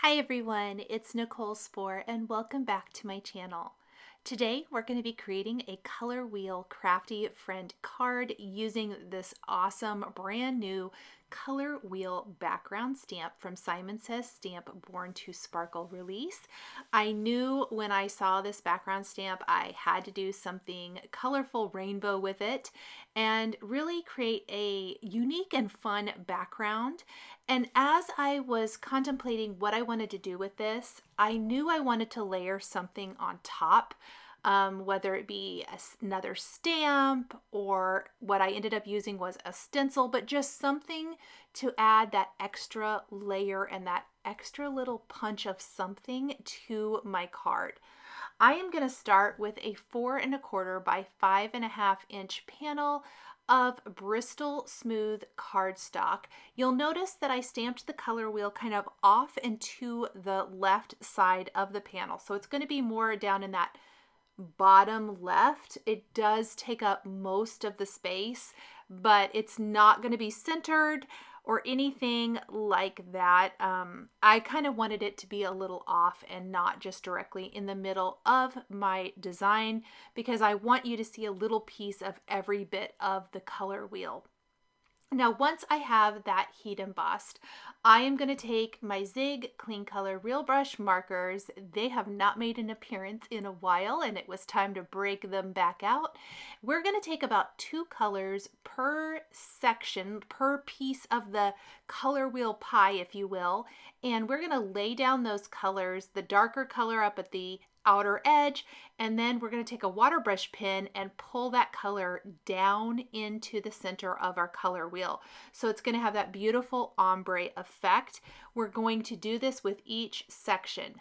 Hi everyone, it's Nicole Spohr and welcome back to my channel. Today we're going to be creating a Color Wheel Crafty Friend card using this awesome brand new Color Wheel background stamp from Simon Says Stamp Born to Sparkle release. I knew when I saw this background stamp I had to do something colorful rainbow with it and really create a unique and fun background. And as I was contemplating what I wanted to do with this, I knew I wanted to layer something on top, whether it be another stamp or what I ended up using was a stencil, but just something to add that extra layer and that extra little punch of something to my card. I am going to start with a 4 1/4 by 5 1/2 inch panel of Bristol Smooth cardstock. You'll notice that I stamped the color wheel kind of off and to the left side of the panel. So it's going to be more down in that bottom left. It does take up most of the space, but it's not going to be centered or anything like that. I kind of wanted it to be a little off and not just directly in the middle of my design because I want you to see a little piece of every bit of the color wheel. Now, once I have that heat embossed, I am going to take my Zig Clean Color Real Brush markers. They have not made an appearance in a while, and it was time to break them back out. We're going to take about 2 colors per section, per piece of the color wheel pie, if you will, and we're going to lay down those colors, the darker color up at the outer edge, and then we're going to take a water brush pen and pull that color down into the center of our color wheel. So it's going to have that beautiful ombre effect. We're going to do this with each section.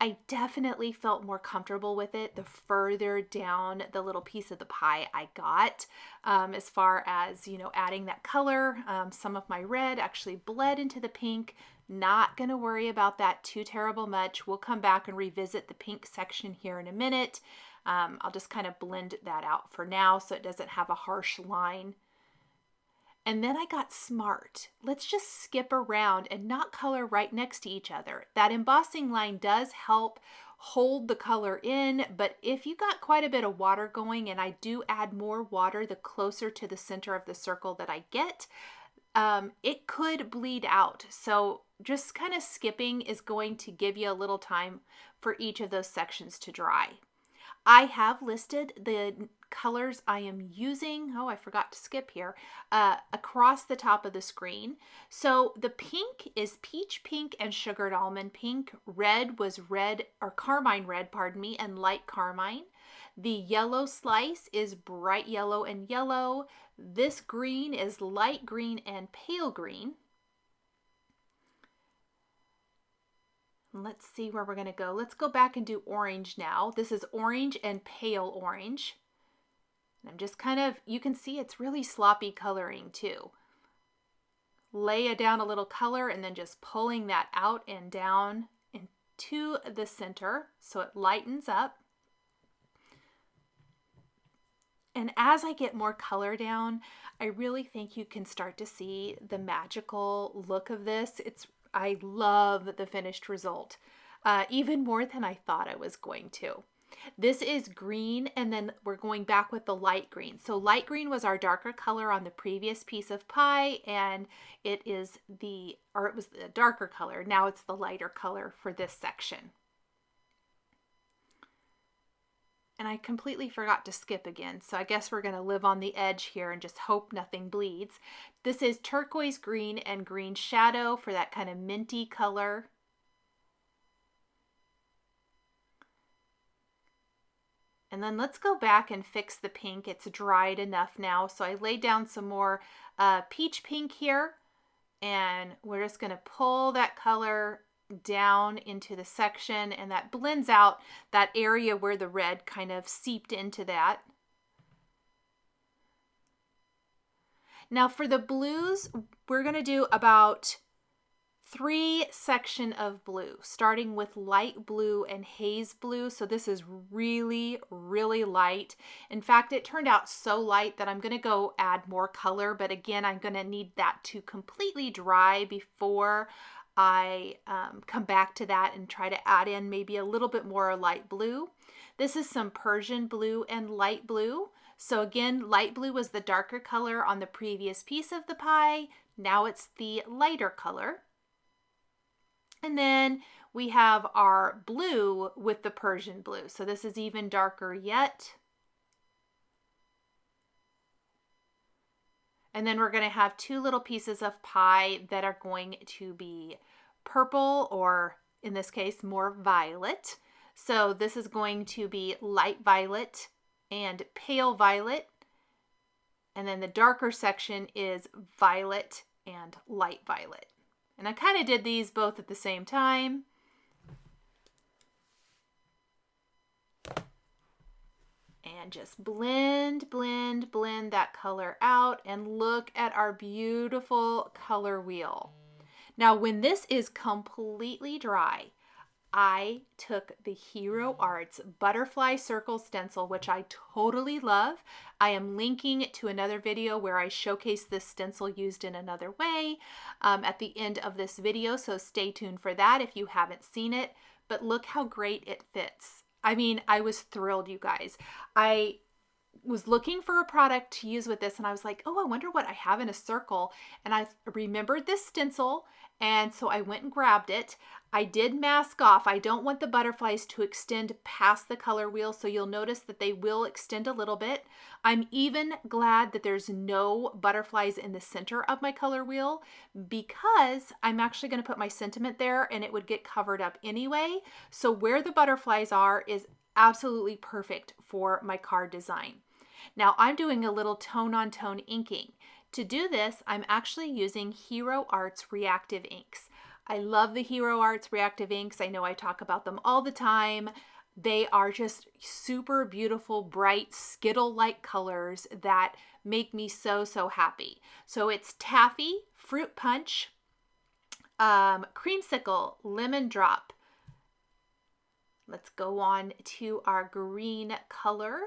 I definitely felt more comfortable with it the further down the little piece of the pie I got, as far as, you know, adding that color. Some of my red actually bled into the pink. Not going to worry about that too terrible much. We'll come back and revisit the pink section here in a minute. I'll just kind of blend that out for now so it doesn't have a harsh line. And then I got smart. Let's just skip around and not color right next to each other. That embossing line does help hold the color in, but if you got quite a bit of water going, and I do add more water the closer to the center of the circle that I get, it could bleed out. So just kind of skipping is going to give you a little time for each of those sections to dry. I have listed the colors I am using, oh, I forgot to skip here, across the top of the screen. So the pink is peach pink and sugared almond pink. Red was red, or carmine red, pardon me, and light carmine. The yellow slice is bright yellow and yellow. This green is light green and pale green. Let's see where we're going to go. Let's go back and do orange now. This is orange and pale orange. And I'm just kind of, you can see it's really sloppy coloring too. Lay it down a little color and then just pulling that out and down into the center so it lightens up. And as I get more color down, I really think you can start to see the magical look of this. I love the finished result, even more than I thought I was going to. This is green, and then we're going back with the light green. So light green was our darker color on the previous piece of pie, and it was the darker color. Now it's the lighter color for this section. And I completely forgot to skip again, so I guess we're going to live on the edge here and just hope nothing bleeds. This is turquoise green and green shadow for that kind of minty color. And then let's go back and fix the pink. It's dried enough now, so I laid down some more peach pink here, and we're just going to pull that color down into the section, and that blends out that area where the red kind of seeped into that. Now for the blues, we're going to do about 3 sections of blue, starting with light blue and haze blue. So this is really, really light. In fact, it turned out so light that I'm going to go add more color, but again, I'm going to need that to completely dry before I come back to that and try to add in maybe a little bit more light blue. This is some Persian blue and light blue. So again, light blue was the darker color on the previous piece of the pie. Now it's the lighter color. And then we have our blue with the Persian blue. So this is even darker yet. And then we're going to have two little pieces of pie that are going to be purple, or in this case, more violet. So this is going to be light violet and pale violet. And then the darker section is violet and light violet. And I kind of did these both at the same time. And just blend, blend, blend that color out, and look at our beautiful color wheel. Now, when this is completely dry, I took the Hero Arts Butterfly Circle Stencil, which I totally love. I am linking to another video where I showcase this stencil used in another way at the end of this video, so stay tuned for that if you haven't seen it. But look how great it fits. I mean, I was thrilled, you guys. I was looking for a product to use with this, and I was like, oh, I wonder what I have in a circle. And I remembered this stencil, and so I went and grabbed it. I did mask off. I don't want the butterflies to extend past the color wheel, so you'll notice that they will extend a little bit. I'm even glad that there's no butterflies in the center of my color wheel, because I'm actually going to put my sentiment there and it would get covered up anyway. So where the butterflies are is absolutely perfect for my card design. Now I'm doing a little tone-on-tone inking. To do this, I'm actually using Hero Arts Reactive inks. I love the Hero Arts Reactive inks. I know I talk about them all the time. They are just super beautiful, bright, Skittle-like colors that make me so, so happy. So it's Taffy, Fruit Punch, Creamsicle, Lemon Drop. Let's go on to our green color.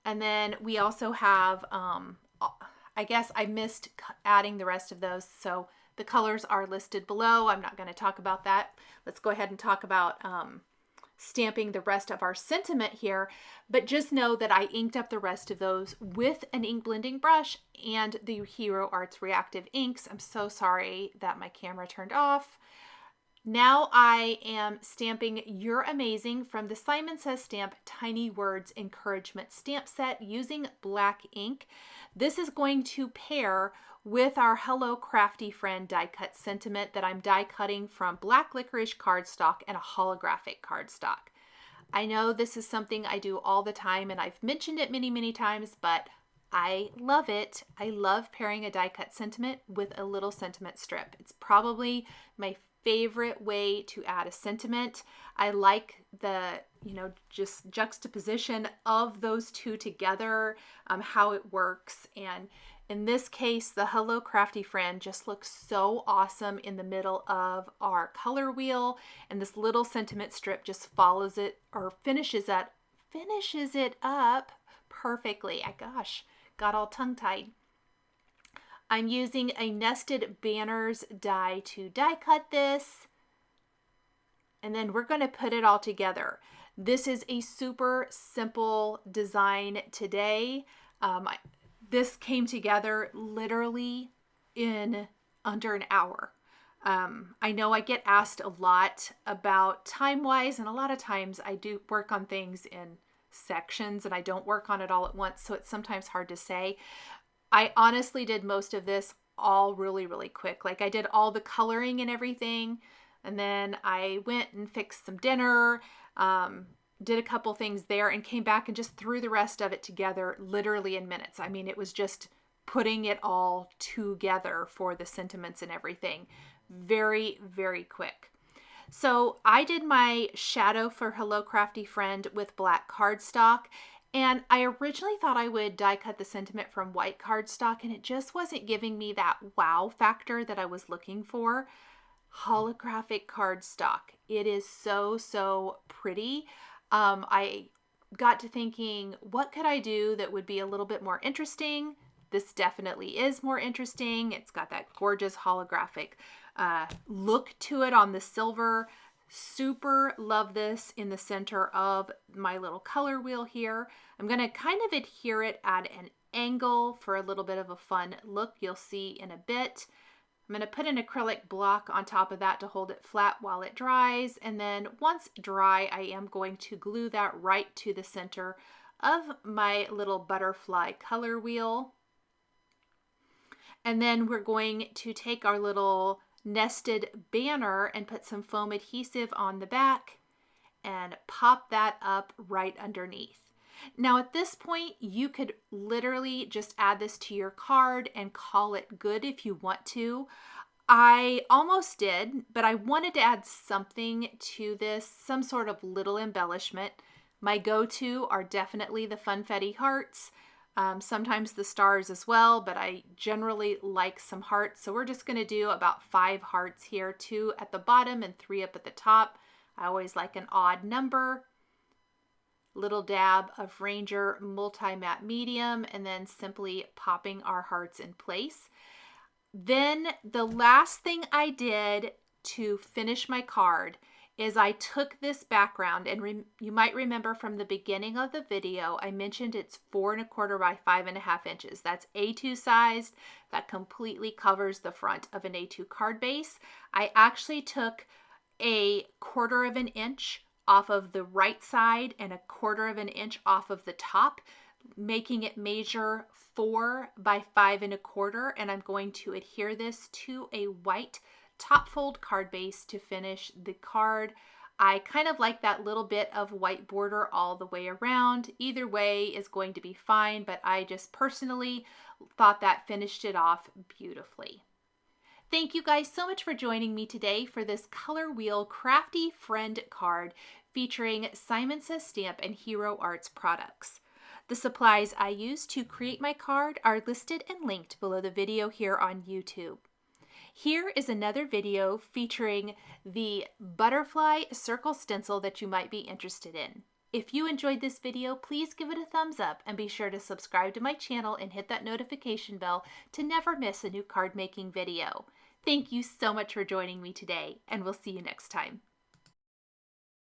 And then we also have, I guess I missed adding the rest of those, so the colors are listed below. I'm not going to talk about that. Let's go ahead and talk about stamping the rest of our sentiment here, but just know that I inked up the rest of those with an ink blending brush and the Hero Arts Reactive inks. I'm so sorry that my camera turned off. Now I am stamping You're Amazing from the Simon Says Stamp Tiny Words Encouragement stamp set using black ink. This is going to pair with our Hello Crafty Friend die cut sentiment that I'm die cutting from black licorice cardstock and a holographic cardstock. I know this is something I do all the time, and I've mentioned it many, many times, but I love it. I love pairing a die cut sentiment with a little sentiment strip. It's probably my favorite way to add a sentiment. I like the, just juxtaposition of those two together, how it works. And in this case, the Hello Crafty Friend just looks so awesome in the middle of our color wheel. And this little sentiment strip just follows it, or finishes it up perfectly. Gosh, got all tongue-tied. I'm using a Nested Banners die to die cut this, and then we're going to put it all together. This is a super simple design today. This came together literally in under an hour. I know I get asked a lot about time-wise, and a lot of times I do work on things in sections and I don't work on it all at once, so it's sometimes hard to say. I honestly did most of this all really, really quick. Like I did all the coloring and everything, and then I went and fixed some dinner, did a couple things there, and came back and just threw the rest of it together literally in minutes. I mean, it was just putting it all together for the sentiments and everything. Very, very quick. So I did my shadow for Hello Crafty Friend with black cardstock. And I originally thought I would die cut the sentiment from white cardstock, and it just wasn't giving me that wow factor that I was looking for. Holographic cardstock. It is so, so pretty. I got to thinking, what could I do that would be a little bit more interesting? This definitely is more interesting. It's got that gorgeous holographic look to it on the silver. Super love this in the center of my little color wheel here. I'm going to kind of adhere it at an angle for a little bit of a fun look. You'll see in a bit. I'm going to put an acrylic block on top of that to hold it flat while it dries. And then once dry, I am going to glue that right to the center of my little butterfly color wheel. And then we're going to take our little nested banner and put some foam adhesive on the back and pop that up right underneath. Now at this point, you could literally just add this to your card and call it good if you want to. I almost did, but I wanted to add something to this, some sort of little embellishment. My go-to are definitely the funfetti hearts. Sometimes the stars as well, but I generally like some hearts. So we're just going to do about 5 hearts here, 2 at the bottom and 3 up at the top. I always like an odd number. Little dab of Ranger Multi-Matte Medium, and then simply popping our hearts in place. Then the last thing I did to finish my card is I took this background, and you might remember from the beginning of the video, I mentioned it's 4 1/4 by 5.5 inches. That's A2 sized. That completely covers the front of an A2 card base. I actually took a 1/4 of an inch off of the right side and a 1/4 of an inch off of the top, making it measure 4 by 5 1/4. And I'm going to adhere this to a white top fold card base to finish the card. I kind of like that little bit of white border all the way around. Either way is going to be fine, but I just personally thought that finished it off beautifully. Thank you guys so much for joining me today for this Color Wheel Crafty Friend card featuring Simon Says Stamp and Hero Arts products. The supplies I used to create my card are listed and linked below the video here on YouTube. Here is another video featuring the butterfly circle stencil that you might be interested in. If you enjoyed this video, please give it a thumbs up and be sure to subscribe to my channel and hit that notification bell to never miss a new card making video. Thank you so much for joining me today, and we'll see you next time.